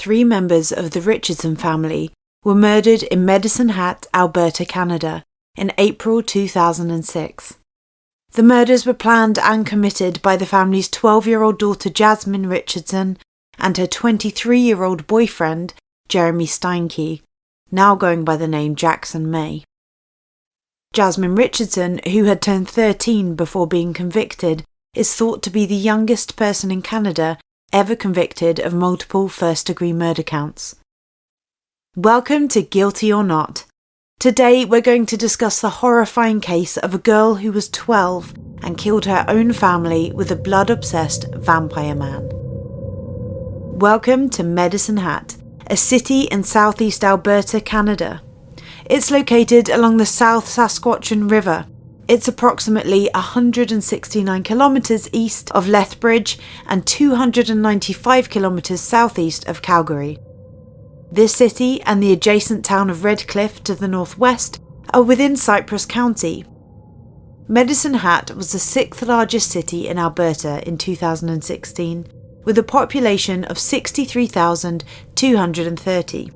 3 members of the Richardson family were murdered in Medicine Hat, Alberta, Canada, in April 2006. The murders were planned and committed by the family's 12-year-old daughter Jasmine Richardson and her 23-year-old boyfriend, Jeremy Steinke, now going by the name Jackson May. Jasmine Richardson, who had turned 13 before being convicted, is thought to be the youngest person in Canada ever convicted of multiple first-degree murder counts. Welcome to Guilty or Not. Today we're going to discuss the horrifying case of a girl who was 12 and killed her own family with a blood-obsessed vampire man. Welcome to Medicine Hat, a city in southeast Alberta, Canada. It's located along the South Saskatchewan River. It's approximately 169 kilometres east of Lethbridge and 295 kilometres southeast of Calgary. This city and the adjacent town of Redcliffe to the northwest are within Cypress County. Medicine Hat was the 6th largest city in Alberta in 2016, with a population of 63,230.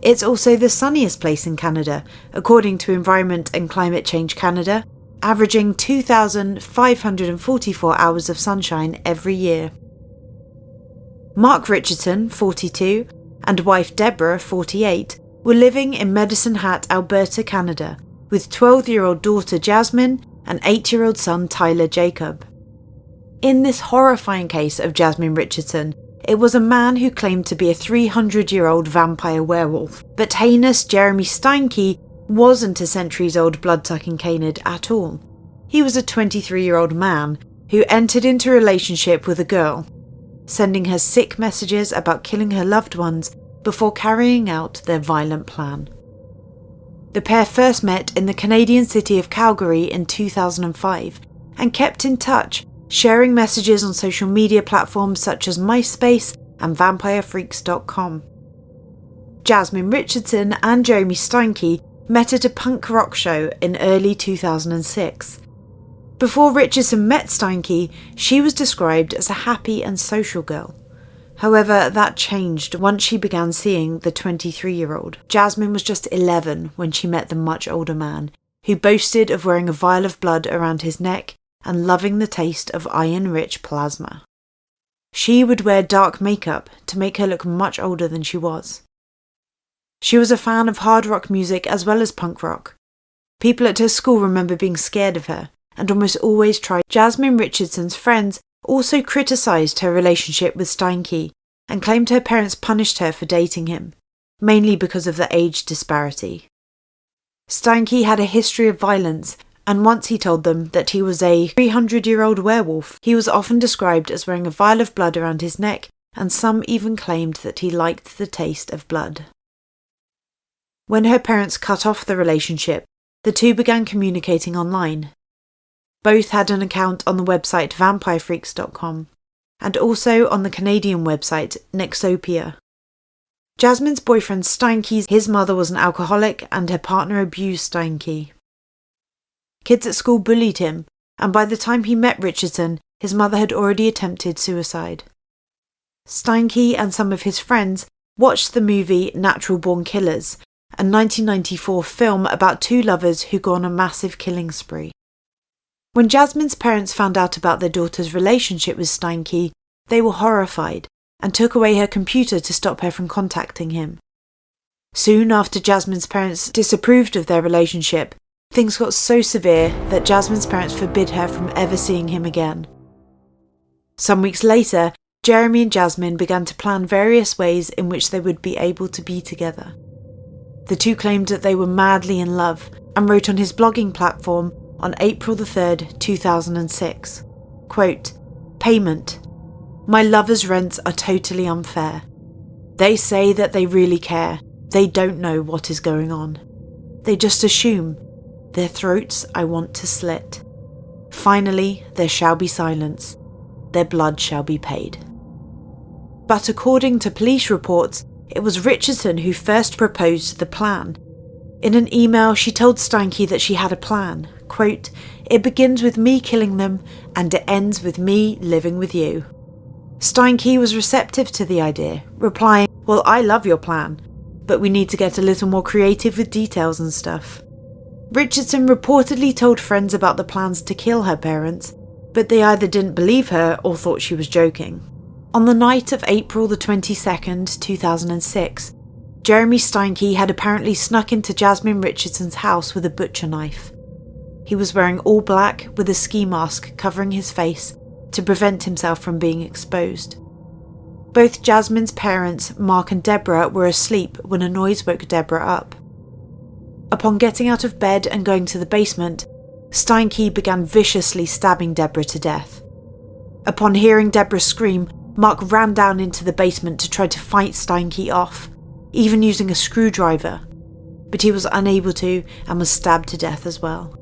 It's also the sunniest place in Canada, according to Environment and Climate Change Canada, averaging 2,544 hours of sunshine every year. Mark Richardson, 42, and wife Deborah, 48, were living in Medicine Hat, Alberta, Canada, with 12-year-old daughter Jasmine and 8-year-old son Tyler Jacob. In this horrifying case of Jasmine Richardson, it was a man who claimed to be a 300-year-old vampire werewolf, but heinous Jeremy Steinke wasn't a centuries-old blood-sucking canid at all. He was a 23-year-old man who entered into a relationship with a girl, sending her sick messages about killing her loved ones before carrying out their violent plan. The pair first met in the Canadian city of Calgary in 2005 and kept in touch, sharing messages on social media platforms such as MySpace and vampirefreaks.com. Jasmine Richardson and Jeremy Steinke met at a punk rock show in early 2006. Before Richardson met Steinke, she was described as a happy and social girl. However, that changed once she began seeing the 23-year-old. Jasmine was just 11 when she met the much older man, who boasted of wearing a vial of blood around his neck and loving the taste of iron-rich plasma. She would wear dark makeup to make her look much older than she was. She was a fan of hard rock music as well as punk rock. People at her school remember being scared of her and almost always tried. Jasmine Richardson's friends also criticised her relationship with Steinke and claimed her parents punished her for dating him, mainly because of the age disparity. Steinke had a history of violence, and once he told them that he was a 300-year-old werewolf. He was often described as wearing a vial of blood around his neck, and some even claimed that he liked the taste of blood. When her parents cut off the relationship, the two began communicating online. Both had an account on the website vampirefreaks.com, and also on the Canadian website Nexopia. Jasmine's boyfriend Steinke, his mother was an alcoholic and her partner abused Steinke. Kids at school bullied him, and by the time he met Richardson, his mother had already attempted suicide. Steinke and some of his friends watched the movie Natural Born Killers, a 1994 film about 2 lovers who go on a massive killing spree. When Jasmine's parents found out about their daughter's relationship with Steinke, they were horrified and took away her computer to stop her from contacting him. Soon after Jasmine's parents disapproved of their relationship, things got so severe that Jasmine's parents forbid her from ever seeing him again. Some weeks later, Jeremy and Jasmine began to plan various ways in which they would be able to be together. The two claimed that they were madly in love and wrote on his blogging platform on April 3rd, 2006, quote, "Payment. My lovers' rents are totally unfair. They say that they really care. They don't know what is going on. They just assume. Their throats I want to slit. Finally, there shall be silence. Their blood shall be paid." But according to police reports, it was Richardson who first proposed the plan. In an email, she told Steinke that she had a plan. Quote, "It begins with me killing them, and it ends with me living with you." Steinke was receptive to the idea, replying, "Well, I love your plan, but we need to get a little more creative with details and stuff." Richardson reportedly told friends about the plans to kill her parents, but they either didn't believe her or thought she was joking. On the night of April the 22nd, 2006, Jeremy Steinke had apparently snuck into Jasmine Richardson's house with a butcher knife. He was wearing all black with a ski mask covering his face to prevent himself from being exposed. Both Jasmine's parents, Mark and Deborah, were asleep when a noise woke Deborah up. Upon getting out of bed and going to the basement, Steinke began viciously stabbing Deborah to death. Upon hearing Deborah scream, Mark ran down into the basement to try to fight Steinke off, even using a screwdriver, but he was unable to and was stabbed to death as well.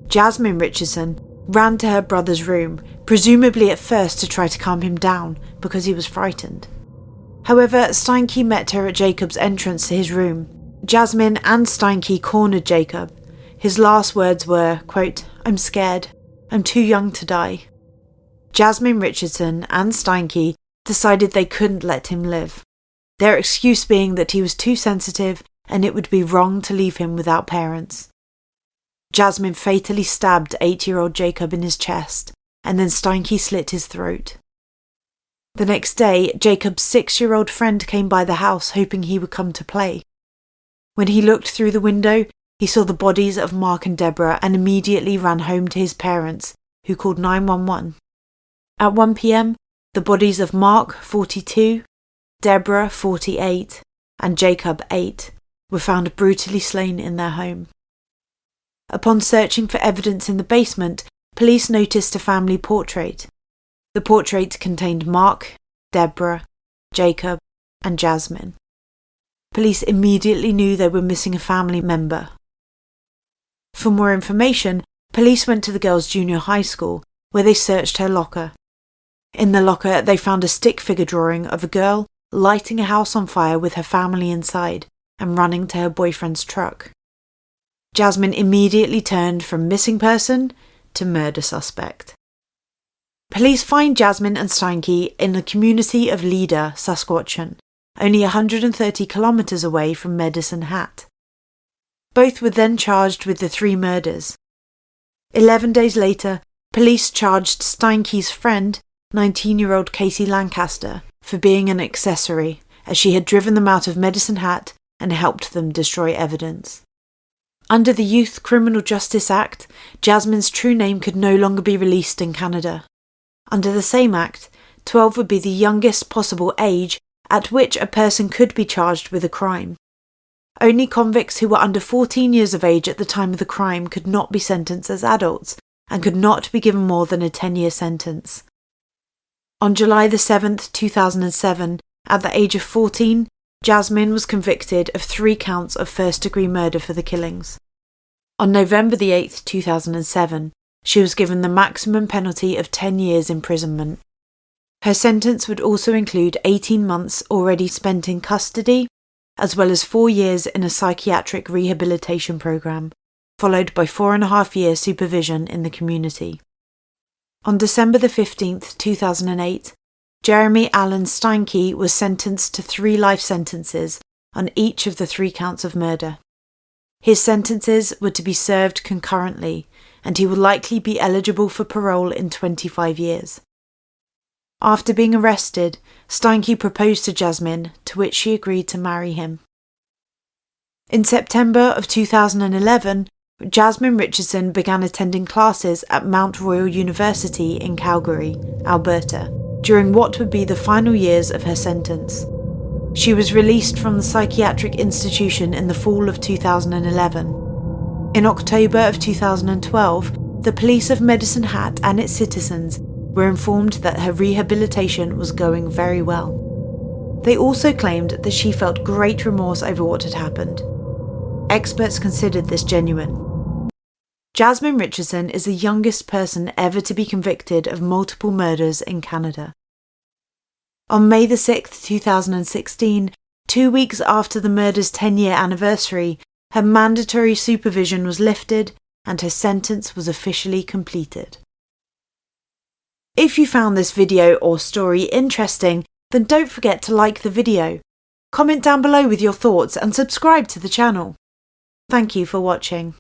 Jasmine Richardson ran to her brother's room, presumably at first to try to calm him down because he was frightened. However, Steinke met her at Jacob's entrance to his room. Jasmine and Steinke cornered Jacob. His last words were, quote, "I'm scared. I'm too young to die." Jasmine Richardson and Steinke decided they couldn't let him live, their excuse being that he was too sensitive and it would be wrong to leave him without parents. Jasmine fatally stabbed 8-year-old Jacob in his chest, and then Steinke slit his throat. The next day, Jacob's 6-year-old friend came by the house hoping he would come to play. When he looked through the window, he saw the bodies of Mark and Deborah and immediately ran home to his parents, who called 911. At 1 p.m, the bodies of Mark, 42, Deborah, 48, and Jacob, 8, were found brutally slain in their home. Upon searching for evidence in the basement, police noticed a family portrait. The portrait contained Mark, Deborah, Jacob, and Jasmine. Police immediately knew they were missing a family member. For more information, police went to the girls' junior high school, where they searched her locker. In the locker, they found a stick figure drawing of a girl lighting a house on fire with her family inside and running to her boyfriend's truck. Jasmine immediately turned from missing person to murder suspect. Police find Jasmine and Steinke in the community of Leader, Saskatchewan, only 130 kilometres away from Medicine Hat. Both were then charged with the 3 murders. 11 days later, police charged Steinke's friend, 19-year-old Casey Lancaster, for being an accessory, as she had driven them out of Medicine Hat and helped them destroy evidence. Under the Youth Criminal Justice Act, Jasmine's true name could no longer be released in Canada. Under the same act, 12 would be the youngest possible age at which a person could be charged with a crime. Only convicts who were under 14 years of age at the time of the crime could not be sentenced as adults and could not be given more than a 10-year sentence. On July the 7th, 2007, at the age of 14, Jasmine was convicted of 3 counts of first-degree murder for the killings. On November the 8th, 2007, she was given the maximum penalty of 10 years imprisonment. Her sentence would also include 18 months already spent in custody, as well as 4 years in a psychiatric rehabilitation program, followed by 4.5 years supervision in the community. On December the 15th, 2008, Jeremy Allen Steinke was sentenced to 3 life sentences on each of the 3 counts of murder. His sentences were to be served concurrently, and he would likely be eligible for parole in 25 years. After being arrested, Steinke proposed to Jasmine, to which she agreed to marry him. In September of 2011, Jasmine Richardson began attending classes at Mount Royal University in Calgary, Alberta, during what would be the final years of her sentence. She was released from the psychiatric institution in the fall of 2011. In October of 2012, the police of Medicine Hat and its citizens were informed that her rehabilitation was going very well. They also claimed that she felt great remorse over what had happened. Experts considered this genuine. Jasmine Richardson is the youngest person ever to be convicted of multiple murders in Canada. On May the 6th, 2016, 2 weeks after the murder's 10-year anniversary, her mandatory supervision was lifted and her sentence was officially completed. If you found this video or story interesting, then don't forget to like the video, comment down below with your thoughts and subscribe to the channel. Thank you for watching.